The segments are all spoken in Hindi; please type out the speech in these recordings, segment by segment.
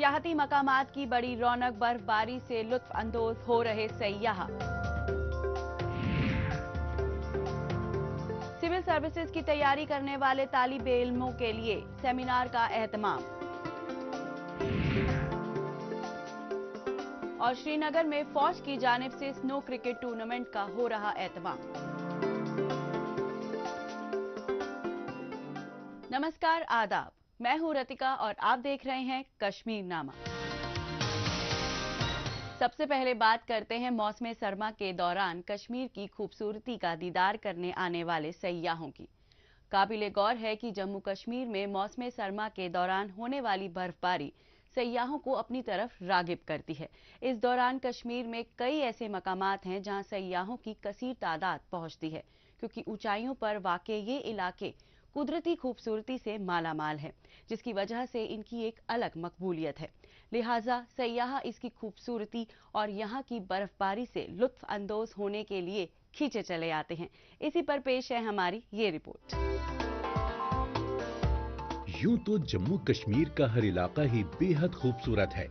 सियाहती मकामात की बड़ी रौनक, बर्फबारी से लुत्फ अंदोज हो रहे सैयाह। सिविल सर्विसेज की तैयारी करने वाले तालिबे इल्मों के लिए सेमिनार का एहतमाम। और श्रीनगर में फौज की जानिब से स्नो क्रिकेट टूर्नामेंट का हो रहा एहतमाम। नमस्कार, आदाब। मैं हूं रतिका और आप देख रहे हैं कश्मीर नामा। सबसे पहले बात करते हैं मौसम सरमा के दौरान कश्मीर की खूबसूरती का दीदार करने आने वाले सैयाहों की। काबिले गौर है कि जम्मू कश्मीर में मौसम सरमा के दौरान होने वाली बर्फबारी सैयाहों को अपनी तरफ रागिब करती है। इस दौरान कश्मीर में कई ऐसे मकामात हैं जहां सैयाहों की कसीर तादाद पहुंचती है, क्योंकि ऊंचाइयों पर वाक़े ये इलाके कुदरती खूबसूरती से मालामाल है, जिसकी वजह से इनकी एक अलग मकबूलियत है। लिहाजा सैयाह इसकी खूबसूरती और यहाँ की बर्फबारी से लुत्फ अंदोज होने के लिए खींचे चले आते हैं। इसी पर पेश है हमारी ये रिपोर्ट। यूं तो जम्मू कश्मीर का हर इलाका ही बेहद खूबसूरत है,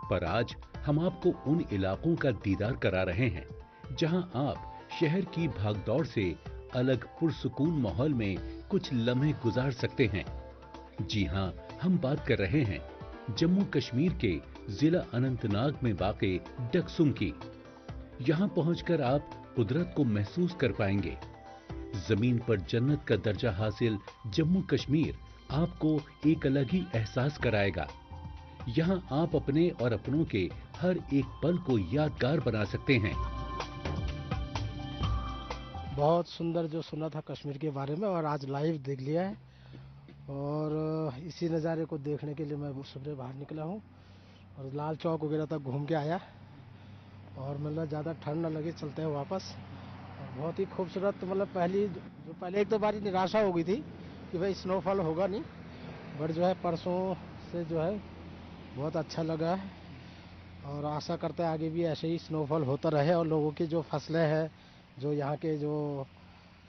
पर आज हम आपको उन इलाकों का दीदार करा रहे हैं जहां आप शहर की भागदौड़ से अलग पुरसुकून माहौल में कुछ लम्हे गुजार सकते हैं। जी हां, हम बात कर रहे हैं जम्मू कश्मीर के जिला अनंतनाग में वाक़े डकसुम की। यहां पहुंचकर आप कुदरत को महसूस कर पाएंगे। जमीन पर जन्नत का दर्जा हासिल जम्मू कश्मीर आपको एक अलग ही एहसास कराएगा। यहां आप अपने और अपनों के हर एक पल को यादगार बना सकते हैं। बहुत सुंदर जो सुना था कश्मीर के बारे में और आज लाइव देख लिया है, और इसी नज़ारे को देखने के लिए मैं सुबह बाहर निकला हूँ और लाल चौक वगैरह तक घूम के आया, और मतलब ज़्यादा ठंड न लगे चलते हैं वापस। और बहुत ही खूबसूरत, मतलब पहले एक दो बारी निराशा हो गई थी कि भाई स्नोफॉल होगा नहीं, बट जो है परसों से जो है बहुत अच्छा लगा है, और आशा करते हैं आगे भी ऐसे ही स्नोफॉल होता रहे और लोगों की जो फसलें हैं, जो यहाँ के जो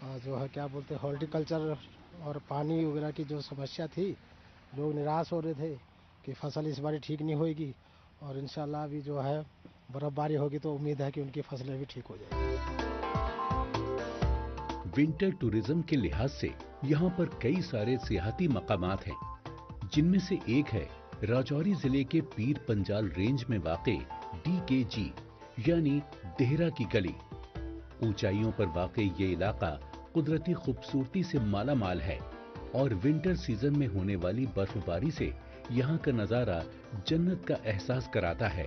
है क्या बोलते हैं हॉर्टिकल्चर और पानी वगैरह की जो समस्या थी, लोग निराश हो रहे थे कि फसल इस बार ठीक नहीं होगी, और इंशाल्लाह अभी जो है बर्फबारी होगी तो उम्मीद है कि उनकी फसलें भी ठीक हो जाएगी। विंटर टूरिज्म के लिहाज से यहाँ पर कई सारे सियाहती मकामात हैं, जिनमें से एक है राजौरी जिले के पीर पंजाल रेंज में वाक़े DKG यानी देहरा की गली। ऊंचाइयों पर वाक़े ये इलाका कुदरती खूबसूरती से मालामाल है, और विंटर सीजन में होने वाली बर्फबारी से यहाँ का नज़ारा जन्नत का एहसास कराता है।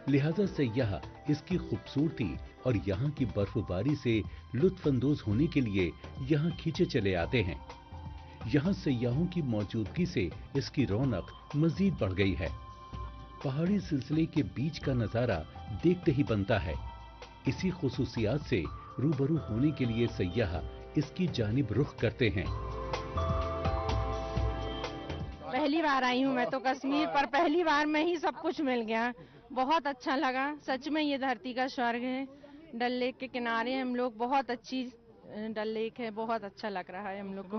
लिहाजा सैयाह इसकी खूबसूरती और यहाँ की बर्फबारी से लुत्फानंदोज होने के लिए यहाँ खींचे चले आते हैं। यहाँ सैयाहों की मौजूदगी से इसकी रौनक मजीद बढ़ गई है। पहाड़ी सिलसिले के बीच का नज़ारा देखते ही बनता है। इसी खुसूसियात से रूबरू होने के लिए सैयाह इसकी जानिब रुख करते हैं। पहली बार आई हूँ मैं तो कश्मीर, पर पहली बार में ही सब कुछ मिल गया। बहुत अच्छा लगा, सच में ये धरती का स्वर्ग है। डल लेक के किनारे हम लोग, बहुत अच्छी डल लेक है, बहुत अच्छा लग रहा है हम लोग को।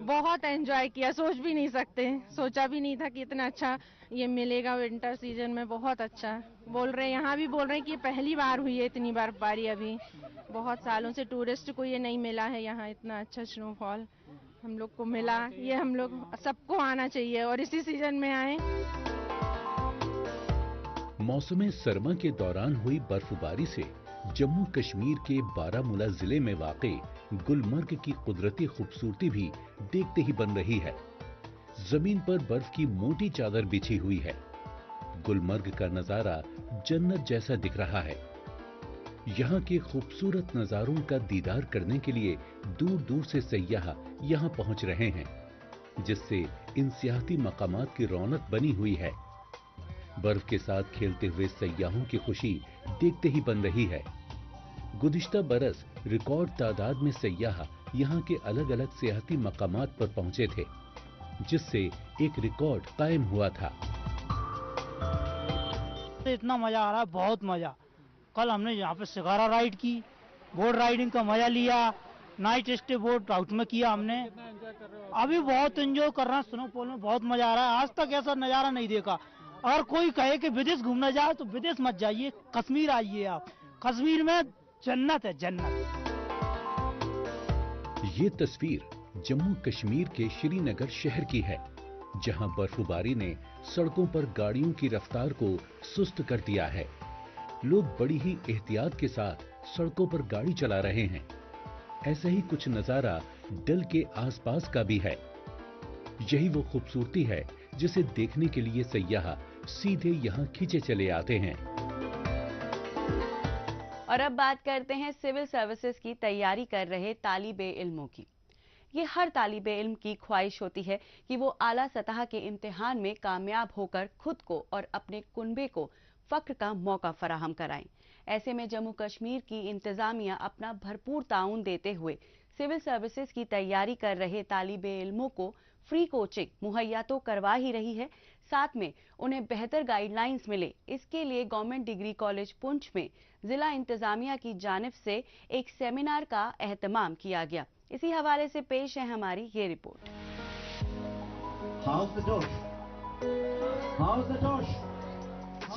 बहुत एंजॉय किया, सोच भी नहीं सकते, सोचा भी नहीं था कि इतना अच्छा ये मिलेगा विंटर सीजन में। बहुत अच्छा बोल रहे, यहाँ भी बोल रहे हैं कि ये पहली बार हुई है इतनी बर्फबारी। अभी बहुत सालों से टूरिस्ट को ये नहीं मिला है, यहाँ इतना अच्छा स्नोफॉल हम लोग को मिला। ये हम लोग सबको आना चाहिए और इसी सीजन में आए। मौसम सरमा के दौरान हुई बर्फबारी से जम्मू कश्मीर के बारामूला जिले में वाक़े गुलमर्ग की कुदरती खूबसूरती भी देखते ही बन रही है। जमीन पर बर्फ की मोटी चादर बिछी हुई है। गुलमर्ग का नजारा जन्नत जैसा दिख रहा है। यहाँ के खूबसूरत नजारों का दीदार करने के लिए दूर दूर से सैयाह यहाँ पहुँच रहे हैं, जिससे इन सियाहती मकामात की रौनक बनी हुई है। बर्फ के साथ खेलते हुए सैयाहों की खुशी देखते ही बन रही है। गुज़िश्ता बरस रिकॉर्ड तादाद में सैयाह यहाँ के अलग अलग सियाहती मकामात पर पहुंचे थे, जिससे एक रिकॉर्ड कायम हुआ था। इतना मजा आ रहा है, बहुत मजा। कल हमने यहाँ पे शिकारा राइड की, बोट राइडिंग का मजा लिया, नाइट स्टे बोट हाउस में किया हमने। अभी बहुत एंजॉय कर रहे हैं, स्नोफॉल में बहुत मजा आ रहा है। आज तक ऐसा नज़ारा नहीं देखा। और कोई कहे कि विदेश घूमने जाए तो विदेश मत जाइए, कश्मीर आइए आप। कश्मीर में जन्नत है, जन्नत। ये तस्वीर जम्मू कश्मीर के श्रीनगर शहर की है, जहां बर्फबारी ने सड़कों पर गाड़ियों की रफ्तार को सुस्त कर दिया है। लोग बड़ी ही एहतियात के साथ सड़कों पर गाड़ी चला रहे हैं। ऐसा ही कुछ नजारा डल के आसपास का भी है। यही वो खूबसूरती है जिसे देखने के लिए सैयाह सीधे यहाँ खींचे चले आते हैं। और अब बात करते हैं सिविल सर्विसेज की तैयारी कर रहे तालिबे इल्मों की। ये हर तालिबे इल्म की ख्वाहिश होती है कि वो आला सतह के इम्तिहान में कामयाब होकर खुद को और अपने कुनबे को फख्र का मौका फराहम कराएं। ऐसे में जम्मू कश्मीर की इंतजामिया अपना भरपूर ताउन देते हुए सिविल सर्विसेज की तैयारी कर रहे तालिबे इल्मों को फ्री कोचिंग मुहैया तो करवा ही रही है, साथ में उन्हें बेहतर गाइडलाइंस मिले, इसके लिए गवर्नमेंट डिग्री कॉलेज पुंछ में जिला इंतजामिया की जानिब से एक सेमिनार का एहतमाम किया गया। इसी हवाले से पेश है हमारी ये रिपोर्ट।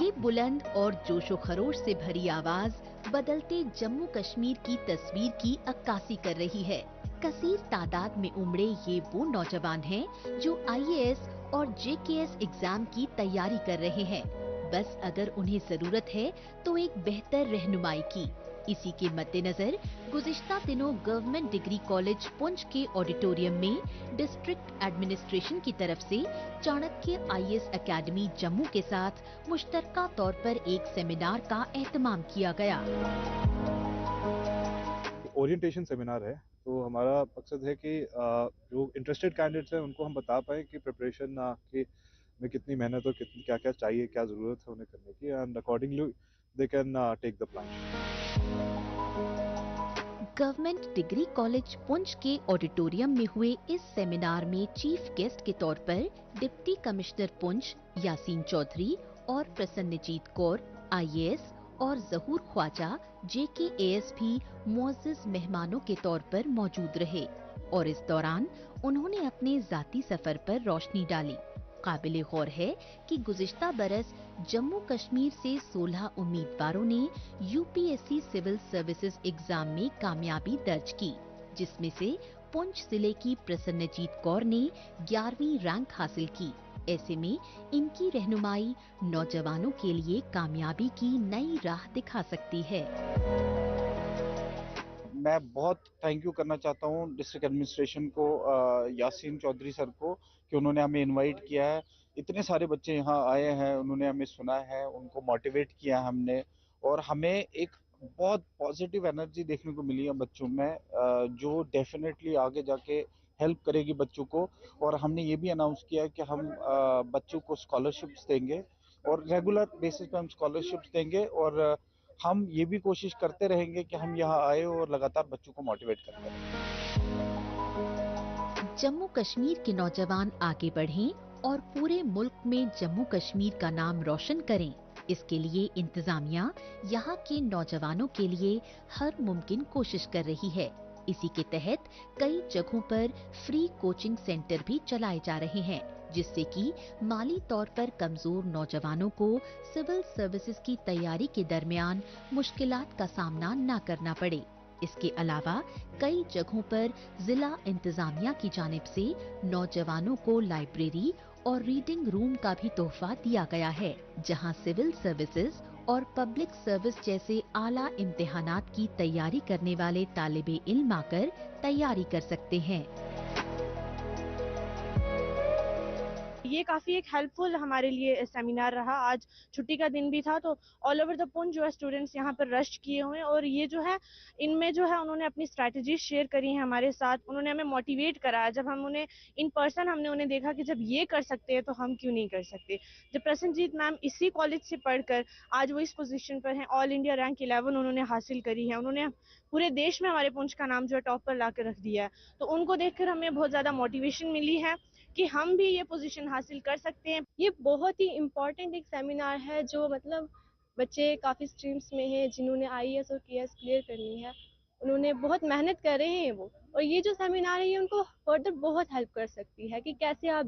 ये बुलंद और जोशो खरोश से भरी आवाज बदलते जम्मू कश्मीर की तस्वीर की अक्कासी कर रही है। कसीर तादाद में उमड़े ये वो नौजवान हैं जो IAS और JKS एग्जाम की तैयारी कर रहे हैं। बस अगर उन्हें जरूरत है तो एक बेहतर रहनुमाई की। इसी के मद्देनजर गुज़िश्ता दिनों गवर्नमेंट डिग्री कॉलेज पुंछ के ऑडिटोरियम में डिस्ट्रिक्ट एडमिनिस्ट्रेशन की तरफ से चाणक्य IAS एकेडमी जम्मू के साथ मुश्तरका तौर पर एक सेमिनार का एहतमाम किया गया। ओरिएंटेशन सेमिनार है, तो हमारा मकसद है कि जो इंटरेस्टेड कैंडिडेट्स हैं उनको हम बता पाएं कि प्रिपरेशन में कितनी मेहनत और कितनी क्या क्या चाहिए, क्या ज़रूरत है उन्हें करने की, and accordingly they can take the plan. Government degree college Poonch के ऑडिटोरियम में हुए इस सेमिनार में चीफ गेस्ट के तौर पर डिप्टी कमिश्नर पुंछ यासीन चौधरी और प्रसन्नजीत कौर IAS और जहूर ख्वाजा JKAS भी मुअज़्ज़िज़ मेहमानों के तौर पर मौजूद रहे और इस दौरान उन्होंने अपने जाती सफर पर रोशनी डाली। काबिले गौर है कि गुज़िश्ता बरस जम्मू कश्मीर से 16 उम्मीदवारों ने UPSC सिविल सर्विसेज एग्जाम में कामयाबी दर्ज की, जिसमें से पुंछ जिले की प्रसन्नजीत कौर ने 11वीं रैंक हासिल की। ऐसे में इनकी रहनुमाई नौजवानों के लिए कामयाबी की नई राह दिखा सकती है। मैं बहुत थैंक यू करना चाहता हूँ डिस्ट्रिक्ट एडमिनिस्ट्रेशन को, यासीन चौधरी सर को, कि उन्होंने हमें इनवाइट किया है। इतने सारे बच्चे यहाँ आए हैं, उन्होंने हमें सुना है, उनको मोटिवेट किया हमने, और हमें एक बहुत पॉजिटिव एनर्जी देखने को मिली है बच्चों में, जो डेफिनेटली आगे जाके हेल्प करेगी बच्चों को। और हमने ये भी अनाउंस किया है कि हम बच्चों को स्कॉलरशिप्स देंगे और रेगुलर बेसिस पे हम स्कॉलरशिप्स देंगे, और हम ये भी कोशिश करते रहेंगे कि हम यहाँ आए और लगातार बच्चों को मोटिवेट करते रहें। जम्मू कश्मीर के नौजवान आगे बढ़ें और पूरे मुल्क में जम्मू कश्मीर का नाम रोशन करें। इसके लिए इंतजामिया यहाँ के नौजवानों के लिए हर मुमकिन कोशिश कर रही है। इसी के तहत कई जगहों पर फ्री कोचिंग सेंटर भी चलाए जा रहे हैं, जिससे कि माली तौर पर कमजोर नौजवानों को सिविल सर्विसेज की तैयारी के दरमियान मुश्किलात का सामना न करना पड़े। इसके अलावा कई जगहों पर जिला इंतजामिया की जानिब से नौजवानों को लाइब्रेरी और रीडिंग रूम का भी तोहफा दिया गया है, जहां सिविल सर्विसेज और पब्लिक सर्विस जैसे आला इम्तिहानात की तैयारी करने वाले तालिबे इल्म आकर तैयारी कर सकते हैं। ये काफ़ी एक हेल्पफुल हमारे लिए सेमिनार रहा। आज छुट्टी का दिन भी था, तो ऑल ओवर द पुंछ जो है स्टूडेंट्स यहाँ पर रश किए हुए हैं, और ये जो है इनमें जो है उन्होंने अपनी स्ट्रैटेजी शेयर करी है हमारे साथ। उन्होंने हमें मोटिवेट कराया। जब हम उन्हें इन पर्सन हमने उन्हें देखा कि जब ये कर सकते हैं तो हम क्यों नहीं कर सकते। जब प्रसन्नजीत मैम इसी कॉलेज से पढ़कर आज वो इस पोजीशन पर हैं, ऑल इंडिया रैंक 11 उन्होंने हासिल करी है, उन्होंने पूरे देश में हमारे पुंछ का नाम जो है टॉप पर ला कर रख दिया है, तो उनको देखकर हमें बहुत ज़्यादा मोटिवेशन मिली है कि हम भी ये पोजीशन हासिल कर सकते हैं। ये बहुत ही इम्पोर्टेंट एक सेमिनार है, जो मतलब बच्चे काफ़ी स्ट्रीम्स में हैं जिन्होंने IAS और KS क्लियर करनी है, उन्होंने बहुत मेहनत कर रहे हैं वो, और ये जो सेमिनार है ये उनको फर्दर बहुत हेल्प कर सकती है कि कैसे आप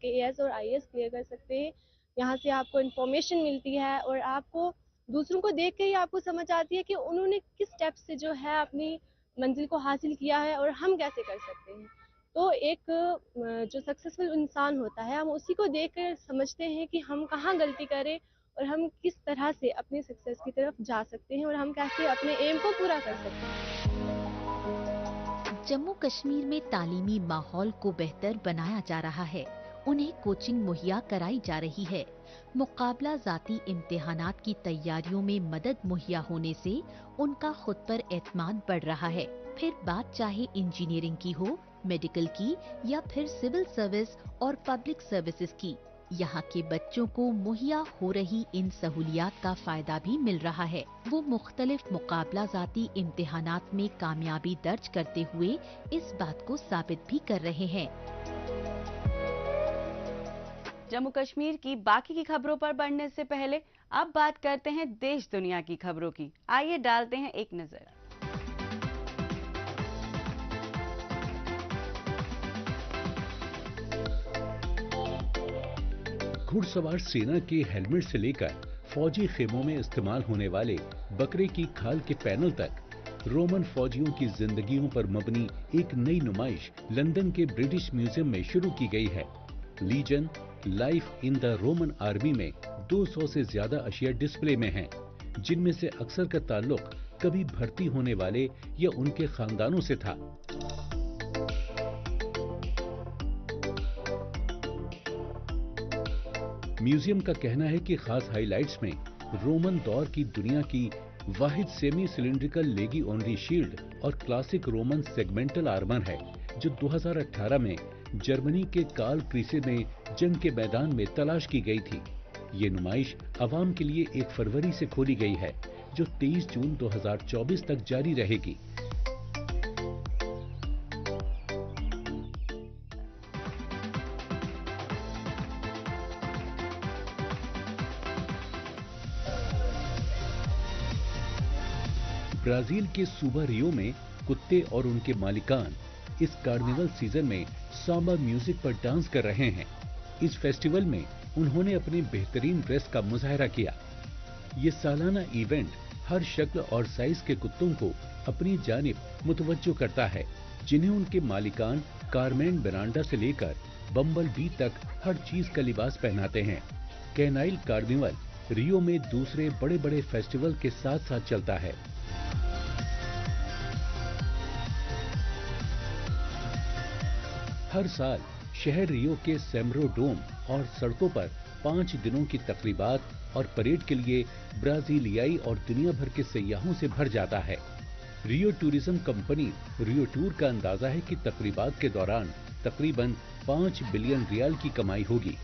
KAS और IAS क्लियर कर सकते हैं। यहाँ से आपको इन्फॉर्मेशन मिलती है और आपको दूसरों को देख के ही आपको समझ आती है कि उन्होंने किस स्टेप से जो है अपनी मंजिल को हासिल किया है और हम कैसे कर सकते हैं। तो एक जो सक्सेसफुल इंसान होता है हम उसी को देख कर समझते हैं कि हम कहाँ गलती करें और हम किस तरह से अपनी सक्सेस की तरफ जा सकते हैं और हम कैसे अपने एम को पूरा कर सकते हैं। जम्मू कश्मीर में तालीमी माहौल को बेहतर बनाया जा रहा है। उन्हें कोचिंग मुहैया कराई जा रही है। मुकाबला जाती इम्तिहानात की तैयारियों में मदद मुहैया होने से उनका खुद पर एतमाद बढ़ रहा है। फिर बात चाहे इंजीनियरिंग की हो, मेडिकल की या फिर सिविल सर्विस और पब्लिक सर्विसेज की, यहाँ के बच्चों को मुहैया हो रही इन सहूलियात का फायदा भी मिल रहा है। वो मुख्तलिफ मुकाबला जाती इम्तिहानात में कामयाबी दर्ज करते हुए इस बात को साबित भी कर रहे हैं। जम्मू कश्मीर की बाकी की खबरों पर बढ़ने से पहले अब बात करते हैं देश दुनिया की खबरों की। आइए डालते हैं एक नजर। घुड़सवार सेना के हेलमेट से लेकर फौजी खेमों में इस्तेमाल होने वाले बकरे की खाल के पैनल तक रोमन फौजियों की जिंदगियों पर मबनी एक नई नुमाइश लंदन के ब्रिटिश म्यूजियम में शुरू की गई है। Legion life in the Roman army में 200 से ज्यादा अशिया डिस्प्ले में हैं, जिनमें से अक्सर का ताल्लुक कभी भर्ती होने वाले या उनके खानदानों से था। म्यूजियम का कहना है कि खास हाइलाइट्स में रोमन दौर की दुनिया की वाहिद सेमी सिलिंड्रिकल लेगी ओनरी शील्ड और क्लासिक रोमन सेगमेंटल आर्मर है, जो 2018 में जर्मनी के कार्ल क्रीसे में जंग के मैदान में तलाश की गई थी। ये नुमाइश आवाम के लिए 1 फरवरी से खोली गई है, जो 23 जून 2024 तक जारी रहेगी। ब्राजील के सूबा रियो में कुत्ते और उनके मालिकान इस कार्निवल सीजन में सांबा म्यूजिक पर डांस कर रहे हैं। इस फेस्टिवल में उन्होंने अपने बेहतरीन ड्रेस का मुजाहरा किया। ये सालाना इवेंट हर शक्ल और साइज के कुत्तों को अपनी जानिब मुतवज्जो करता है, जिन्हें उनके मालिकान कारमेन बेरांडा से लेकर बम्बल बी तक हर चीज का लिबास पहनाते हैं। कैनाइल कार्निवल रियो में दूसरे बड़े बड़े फेस्टिवल के साथ साथ चलता है। हर साल शहर रियो के सेम्ब्रो डोम और सड़कों पर 5 दिनों की तकरीबात और परेड के लिए ब्राजीलियाई और दुनिया भर के सैयाहों से भर जाता है। रियो टूरिज्म कंपनी रियो टूर का अंदाजा है कि तकरीबात के दौरान तकरीबन 5 बिलियन रियाल की कमाई होगी।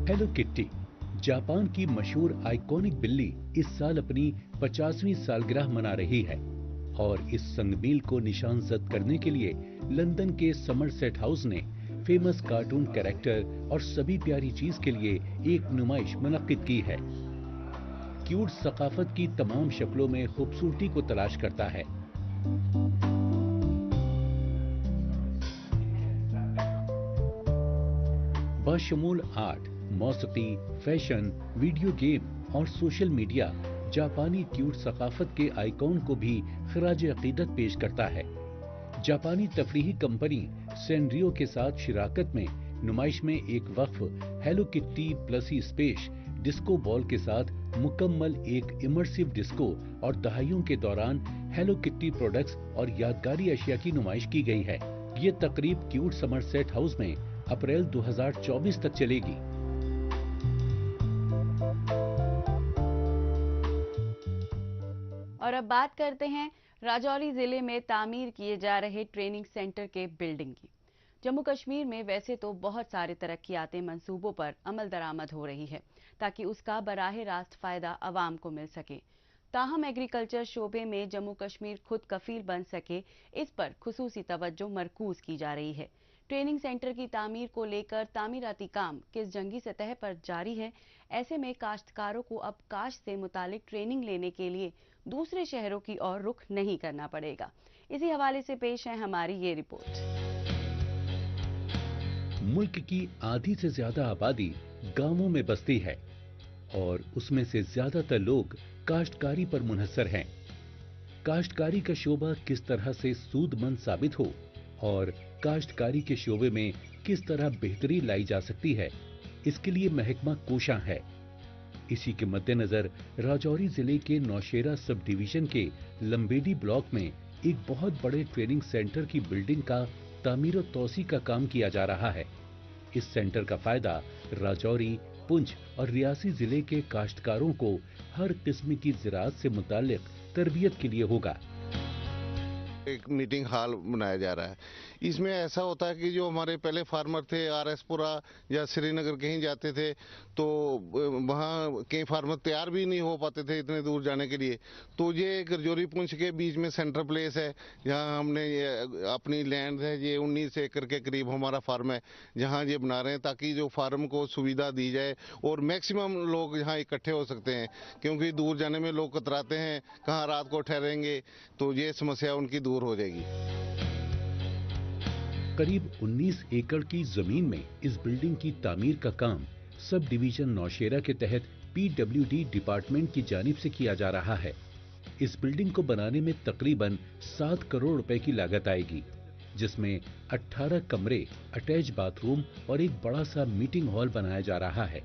हेलो किट्टी, जापान की मशहूर आइकॉनिक बिल्ली इस साल अपनी 50वीं सालगिरह मना रही है और इस संगमील को निशानजद करने के लिए लंदन के समरसेट हाउस ने फेमस कार्टून कैरेक्टर और सभी प्यारी चीज के लिए एक नुमाइश मुनक्किद की है। क्यूट सकाफत की तमाम शक्लों में खूबसूरती को तलाश करता है। बाशमूल आर्ट, मौसीकी, फैशन, वीडियो गेम और सोशल मीडिया जापानी क्यूट सकाफत के आइकॉन को भी खराज अकीदत पेश करता है। जापानी तफरीही कंपनी सैनरियो के साथ शिराकत में नुमाइश में एक वक्फ Hello Kitty plushie space disco ball के साथ मुकम्मल एक इमर्सिव डिस्को और दहाइयों के दौरान हेलो किट्टी प्रोडक्ट्स और यादगारी अशिया की नुमाइश की गई है। ये तकरीब क्यूट समरसेट हाउस में अप्रैल 2024 तक चलेगी। और अब बात करते हैं राजौरी जिले में तामीर किए जा रहे ट्रेनिंग सेंटर के बिल्डिंग की। जम्मू कश्मीर में वैसे तो बहुत सारे तरक्कियाती मंसूबों पर अमल दरामद हो रही है ताकि उसका बराह रास्त फायदा अवाम को मिल सके। ताहम एग्रीकल्चर शोबे में जम्मू कश्मीर खुद कफील बन सके, इस पर खुसूसी तवज्जो मरकूज की जा रही है। ट्रेनिंग सेंटर की तामीर को लेकर तामीराती काम किस जंगी सतह पर जारी है। ऐसे में काश्तकारों को अब काश्त से मुतालिक ट्रेनिंग लेने के लिए दूसरे शहरों की ओर रुख नहीं करना पड़ेगा। इसी हवाले से पेश है हमारी ये रिपोर्ट। मुल्क की आधी से ज्यादा आबादी गांवों में बसती है और उसमें से ज्यादातर लोग काश्तकारी पर मुनहसर हैं। काश्तकारी का शोबा किस तरह से सूदमंद साबित हो और काश्तकारी के शोबे में किस तरह बेहतरी लाई जा सकती है, इसके लिए महकमा कोशां है। इसी के मद्देनजर राजौरी जिले के नौशेरा सब डिवीजन के लंबेडी ब्लॉक में एक बहुत बड़े ट्रेनिंग सेंटर की बिल्डिंग का तामीर और तौसी का काम किया जा रहा है। इस सेंटर का फायदा राजौरी, पुंछ और रियासी जिले के काश्तकारों को हर किस्म की ज़राअत से मुताल्लिक तरबियत के लिए होगा। एक मीटिंग हॉल बनाया जा रहा है। इसमें ऐसा होता है कि जो हमारे पहले फार्मर थे आरएसपुरा या श्रीनगर कहीं जाते थे तो वहाँ कई फार्मर तैयार भी नहीं हो पाते थे इतने दूर जाने के लिए। तो ये राजौरी पुंछ के बीच में सेंटर प्लेस है जहाँ हमने ये अपनी लैंड है, ये 19 एकड़ के करीब हमारा फार्म है जहाँ ये बना रहे हैं ताकि जो फार्म को सुविधा दी जाए और मैक्सिमम लोग यहाँ इकट्ठे हो सकते हैं, क्योंकि दूर जाने में लोग कतराते हैं कहाँ रात को ठहरेंगे, तो ये समस्या उनकी दूर हो जाएगी। करीब 19 एकड़ की जमीन में इस बिल्डिंग की तामीर का काम सब डिवीजन नौशेरा के तहत PWD डिपार्टमेंट की जानिब से किया जा रहा है। इस बिल्डिंग को बनाने में तकरीबन 7 करोड़ रुपए की लागत आएगी, जिसमें 18 कमरे, अटैच बाथरूम और एक बड़ा सा मीटिंग हॉल बनाया जा रहा है।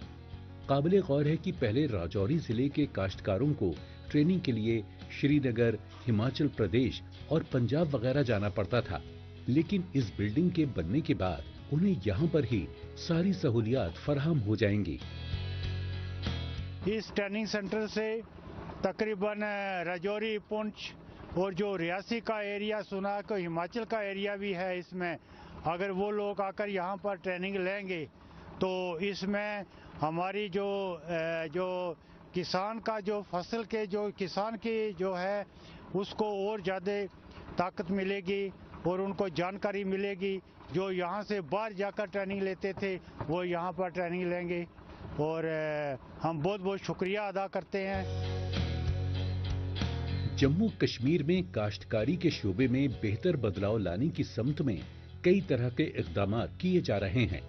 काबिले गौर है कि पहले राजौरी जिले के काश्तकारों को ट्रेनिंग के लिए श्रीनगर, हिमाचल प्रदेश और पंजाब वगैरह जाना पड़ता था, लेकिन इस बिल्डिंग के बनने के बाद उन्हें यहाँ पर ही सारी सहूलियात फराहम हो जाएंगी। इस ट्रेनिंग सेंटर से तकरीबन राजौरी, पुंछ और जो रियासी का एरिया सुना को हिमाचल का एरिया भी है, इसमें अगर वो लोग आकर यहाँ पर ट्रेनिंग लेंगे तो इसमें हमारी जो किसान का जो फसल के जो किसान की जो है उसको और ज़्यादा ताकत मिलेगी और उनको जानकारी मिलेगी। जो यहाँ से बाहर जाकर ट्रेनिंग लेते थे वो यहाँ पर ट्रेनिंग लेंगे और हम बहुत बहुत शुक्रिया अदा करते हैं। जम्मू कश्मीर में काश्तकारी के शोबे में बेहतर बदलाव लाने की समत में कई तरह के इक़दाम किए जा रहे हैं।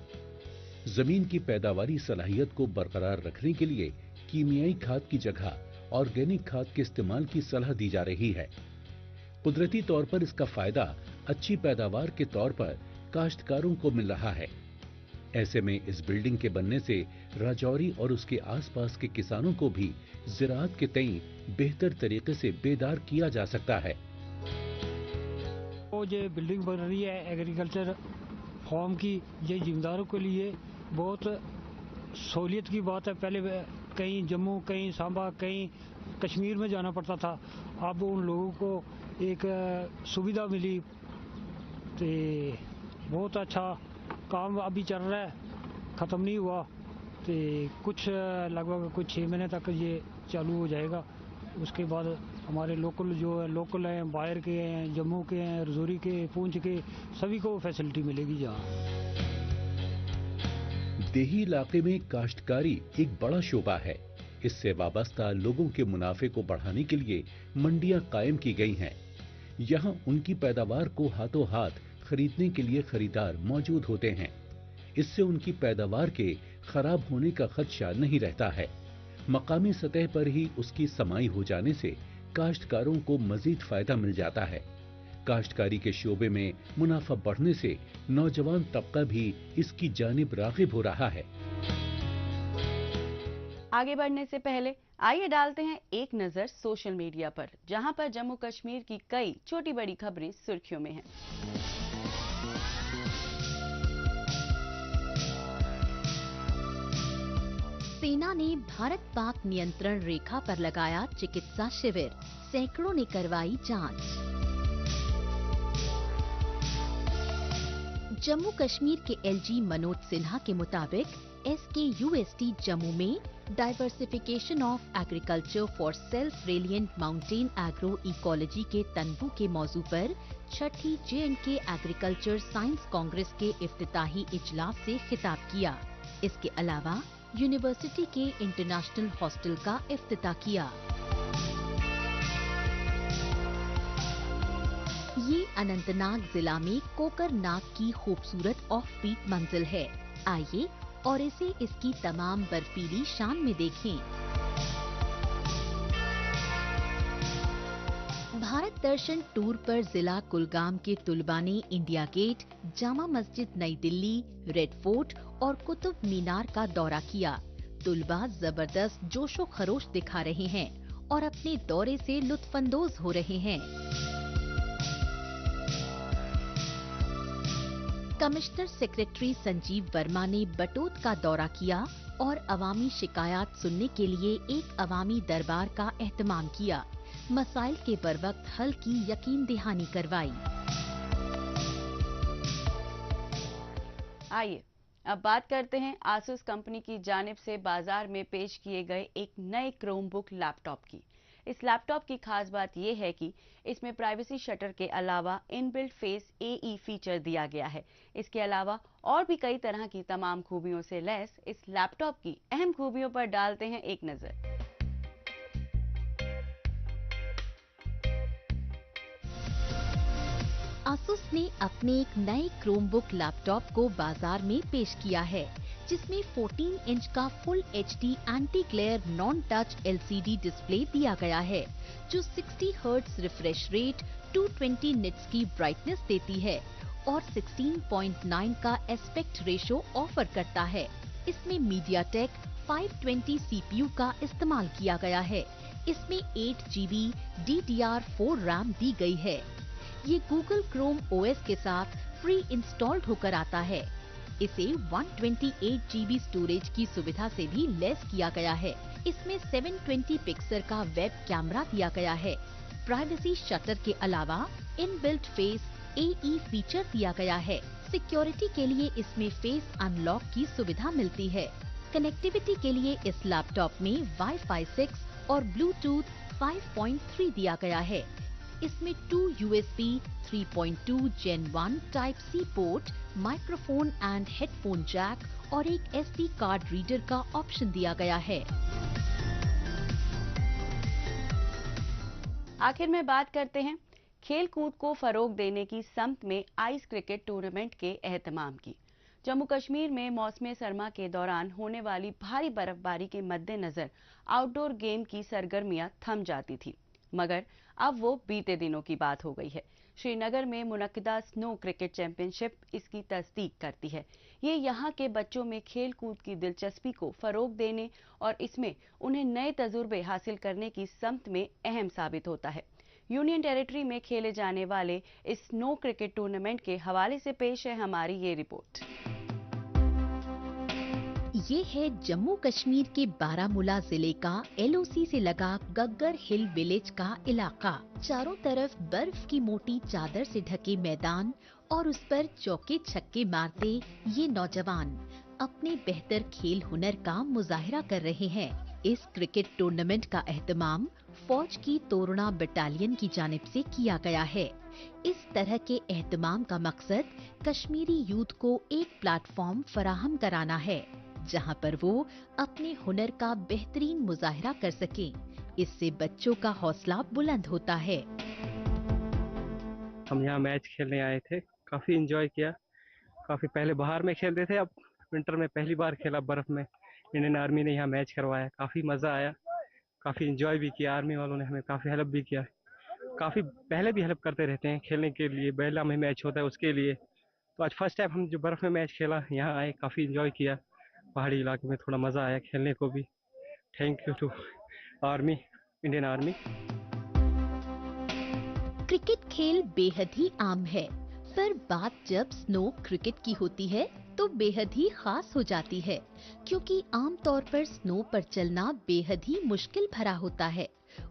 जमीन की पैदावारी सलाहियत को बरकरार रखने के लिए कीमियाई खाद की जगह ऑर्गेनिक खाद के इस्तेमाल की सलाह दी जा रही है। कुदरती तौर पर इसका फायदा अच्छी पैदावार के तौर पर काश्तकारों को मिल रहा है। ऐसे में इस बिल्डिंग के बनने से राजौरी और उसके आसपास के किसानों को भी ज़राअत के तई बेहतर तरीके से बेदार किया जा सकता है। वो जो बिल्डिंग बन रही है एग्रीकल्चर फार्म की, ये जिम्मेदारों के लिए बहुत सहूलियत की बात है। पहले कहीं जम्मू, कहीं सांबा, कहीं कश्मीर में जाना पड़ता था, अब उन लोगों को एक सुविधा मिली। तो बहुत अच्छा काम अभी चल रहा है, ख़त्म नहीं हुआ। तो कुछ लगभग 6 महीने तक ये चालू हो जाएगा। उसके बाद हमारे लोकल लोकल हैं, बाहर के हैं, जम्मू के हैं, राजौरी के, पुंछ के, सभी को फैसिलिटी मिलेगी यहाँ। देही इलाके में काश्तकारी एक बड़ा शोबा है। इससे वाबस्ता लोगों के मुनाफे को बढ़ाने के लिए मंडियां कायम की गई हैं। यहाँ उनकी पैदावार को हाथों हाथ खरीदने के लिए खरीदार मौजूद होते हैं। इससे उनकी पैदावार के खराब होने का खदशा नहीं रहता है। मकामी सतह पर ही उसकी समाई हो जाने से काश्तकारों को मजीद फायदा मिल जाता है। काश्तकारी के शोबे में मुनाफा बढ़ने से नौजवान तबका भी इसकी जानिब राग़िब हो रहा है। आगे बढ़ने से पहले आइए डालते हैं एक नजर सोशल मीडिया पर, जहां पर जम्मू कश्मीर की कई छोटी बड़ी खबरें सुर्खियों में हैं। सेना ने भारत पाक नियंत्रण रेखा पर लगाया चिकित्सा शिविर, सैकड़ों ने करवाई जांच। जम्मू कश्मीर के एलजी मनोज सिन्हा के मुताबिक SKUST जम्मू में diversification of agriculture for self reliant mountain agro ecology के तनबू के मौजू पर छठी J&K एग्रीकल्चर साइंस कांग्रेस के इफ्तिताही इजलास से खिताब किया। इसके अलावा यूनिवर्सिटी के इंटरनेशनल हॉस्टल का इफ्तिताह किया। ये अनंतनाग जिला में कोकरनाग की खूबसूरत ऑफ बीट मंजिल है। आइए और इसे इसकी तमाम बर्फीली शान में देखें। भारत दर्शन टूर पर जिला कुलगाम के तुलबा ने इंडिया गेट, जामा मस्जिद नई दिल्ली, रेड फोर्ट और कुतुब मीनार का दौरा किया। तुलबा जबरदस्त जोशो खरोश दिखा रहे हैं और अपने दौरे से लुत्फानंदोज हो रहे हैं। कमिश्नर सेक्रेटरी संजीव वर्मा ने बटोत का दौरा किया और अवामी शिकायत सुनने के लिए एक अवामी दरबार का एहतमाम किया। मसाइल के बरवक्त हल की यकीन दहानी करवाई। आइए अब बात करते हैं आसूस कंपनी की जानिब से बाजार में पेश किए गए एक नए क्रोमबुक लैपटॉप की। इस लैपटॉप की खास बात यह है कि इसमें प्राइवेसी शटर के अलावा इनबिल्ट फेस AE फीचर दिया गया है। इसके अलावा और भी कई तरह की तमाम खूबियों से लैस इस लैपटॉप की अहम खूबियों पर डालते हैं एक नजर। आसूस ने अपने एक नए क्रोमबुक लैपटॉप को बाजार में पेश किया है, जिसमें 14 इंच का full HD anti glare non touch LCD display दिया गया है, जो 60 हर्ट्ज रिफ्रेश रेट, 220 निट्स की ब्राइटनेस देती है और 16.9 का एस्पेक्ट रेशो ऑफर करता है। इसमें मीडियाटेक 520 CPU का इस्तेमाल किया गया है। इसमें 8 GB DDR4 रैम दी गई है। ये गूगल क्रोम OS के साथ प्री इंस्टॉल्ड होकर आता है। इसे 128 GB स्टोरेज की सुविधा से भी लैस किया गया है। इसमें 720 पिक्सल का वेब कैमरा दिया गया है। प्राइवेसी शटर के अलावा इनबिल्ट फेस AE फीचर दिया गया है। सिक्योरिटी के लिए इसमें फेस अनलॉक की सुविधा मिलती है। कनेक्टिविटी के लिए इस लैपटॉप में Wi-Fi 6 और ब्लूटूथ 5.3 दिया गया है। इसमें 2 USB 3.2 Gen 1 Type-C पोर्ट, माइक्रोफोन एंड हेडफोन जैक और एक SD कार्ड रीडर का ऑप्शन दिया गया है। आखिर में बात करते हैं खेल कूद को फरोग देने की समत में आइस क्रिकेट टूर्नामेंट के एहतमाम की। जम्मू कश्मीर में मौसम सरमा के दौरान होने वाली भारी बर्फबारी के मद्देनजर आउटडोर गेम की सरगर्मियां थम जाती थी, मगर अब वो बीते दिनों की बात हो गई है। श्रीनगर में मुनक्किदा स्नो क्रिकेट चैंपियनशिप इसकी तस्दीक करती है। ये यहाँ के बच्चों में खेल कूद की दिलचस्पी को फरोग देने और इसमें उन्हें नए तजुर्बे हासिल करने की समत में अहम साबित होता है। यूनियन टेरिटरी में खेले जाने वाले इस स्नो क्रिकेट टूर्नामेंट के हवाले से पेश है हमारी ये रिपोर्ट। ये है जम्मू कश्मीर के बारामूला जिले का LOC से लगा गग्गर हिल विलेज का इलाका। चारों तरफ बर्फ की मोटी चादर से ढके मैदान और उस पर चौके छक्के मारते ये नौजवान अपने बेहतर खेल हुनर का मुजाहिरा कर रहे हैं। इस क्रिकेट टूर्नामेंट का एहतमाम फौज की तोरणा बटालियन की जानिब से किया गया है। इस तरह के एहतमाम का मकसद कश्मीरी यूथ को एक प्लेटफॉर्म फराहम कराना है, जहां पर वो अपने हुनर का बेहतरीन मुजाहिरा कर सकें। इससे बच्चों का हौसला बुलंद होता है। हम यहाँ मैच खेलने आए थे, काफी एंजॉय किया। काफी पहले बाहर में खेलते थे, अब विंटर में पहली बार खेला बर्फ में। इंडियन आर्मी ने यहाँ मैच करवाया, काफी मजा आया, काफी एंजॉय भी किया। आर्मी वालों ने हमें काफी हेल्प भी किया, काफी पहले भी हेल्प करते रहते हैं खेलने के लिए। बेला में मैच होता है उसके लिए, तो आज फर्स्ट टाइम हम जो बर्फ में मैच खेला, यहाँ आए, काफी एंजॉय किया। पहाड़ी इलाके में थोड़ा मजा आया खेलने को भी। Thank you to army, Indian army. Cricket खेल बेहद ही आम है, पर बात जब स्नो क्रिकेट की होती है तो बेहद ही खास हो जाती है, क्योंकि आमतौर पर स्नो पर चलना बेहद ही मुश्किल भरा होता है।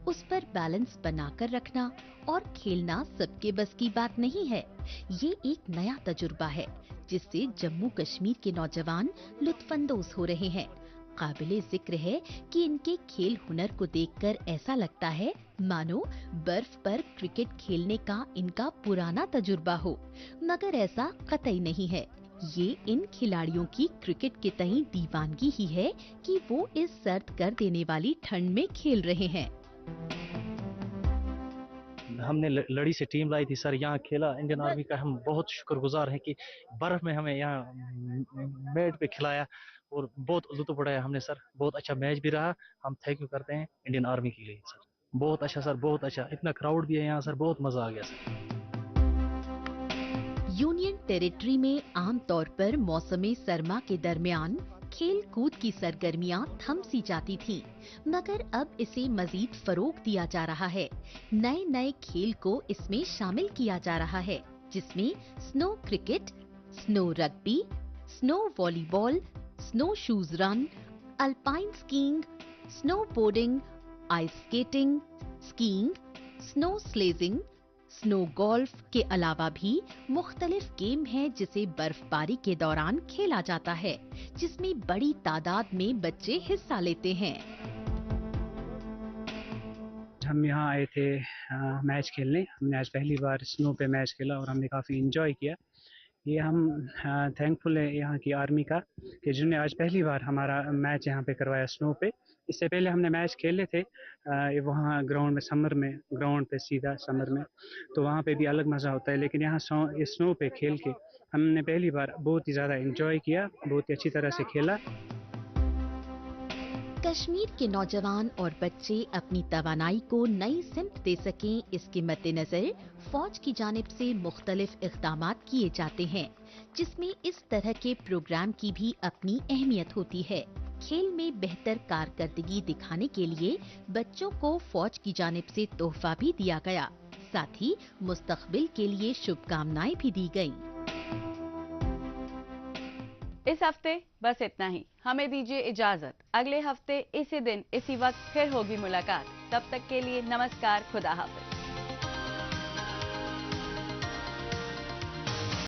उस पर बैलेंस बनाकर रखना और खेलना सबके बस की बात नहीं है। ये एक नया तजुर्बा है जिससे जम्मू कश्मीर के नौजवान लुत्फानंदोज हो रहे हैं। काबिले जिक्र है कि इनके खेल हुनर को देखकर ऐसा लगता है मानो बर्फ पर क्रिकेट खेलने का इनका पुराना तजुर्बा हो, मगर ऐसा कतई नहीं है। ये इन खिलाड़ियों की क्रिकेट के तई दीवानगी ही है कि वो इस सर्द कर देने वाली ठंड में खेल रहे हैं। हमने लड़ी से टीम लाई थी सर, यहाँ खेला। इंडियन आर्मी का हम बहुत शुक्रगुजार हैं कि बर्फ में हमें यहाँ मैट पे खिलाया और बहुत लुत्फ उठाया हमने सर। बहुत अच्छा मैच भी रहा। हम थैंक यू करते हैं इंडियन आर्मी के लिए सर। बहुत अच्छा सर, बहुत अच्छा। इतना क्राउड भी है यहाँ सर, बहुत मजा आ गया सर। यूनियन टेरिटरी में आमतौर पर मौसमी सरमा के दरमियान खेल कूद की सरगर्मियां थम सी जाती थीं, मगर अब इसे मजीद फरोग दिया जा रहा है। नए नए खेल को इसमें शामिल किया जा रहा है, जिसमें snow cricket, snow rugby, snow volleyball, snow shoes run, alpine skiing, snow boarding, ice skating, skiing, snow sledging, snow golf के अलावा भी मुख्तलिफ गेम हैं जिसे बर्फबारी के दौरान खेला जाता है, जिसमें बड़ी तादाद में बच्चे हिस्सा लेते हैं। हम यहाँ आए थे मैच खेलने। हमने आज पहली बार स्नो पे मैच खेला और हमने काफ़ी इंजॉय किया। ये हम थैंकफुल है यहाँ की आर्मी का कि जिन्होंने आज पहली बार हमारा मैच यहाँ पे करवाया स्नो पे। इससे पहले हमने मैच खेले थे वहाँ ग्राउंड में, समर में, ग्राउंड पे सीधा समर में, तो वहाँ पे भी अलग मज़ा होता है। लेकिन यहाँ स्नो पे खेल के हमने पहली बार बहुत ही ज़्यादा इंजॉय किया, बहुत ही अच्छी तरह से खेला। कश्मीर के नौजवान और बच्चे अपनी तवानाई को नई सिमत दे सकें, इसके मद्देनजर फौज की जानिब से मुख्तलिफ इक़दामात किए जाते हैं, जिसमें इस तरह के प्रोग्राम की भी अपनी अहमियत होती है। खेल में बेहतर कारकर्दगी दिखाने के लिए बच्चों को फौज की जानिब से तोहफा भी दिया गया, साथ ही मुस्तकबिल के लिए शुभकामनाएं भी दी गईं। इस हफ्ते बस इतना ही। हमें दीजिए इजाजत। अगले हफ्ते इसी दिन इसी वक्त फिर होगी मुलाकात। तब तक के लिए नमस्कार, खुदा हाफिज।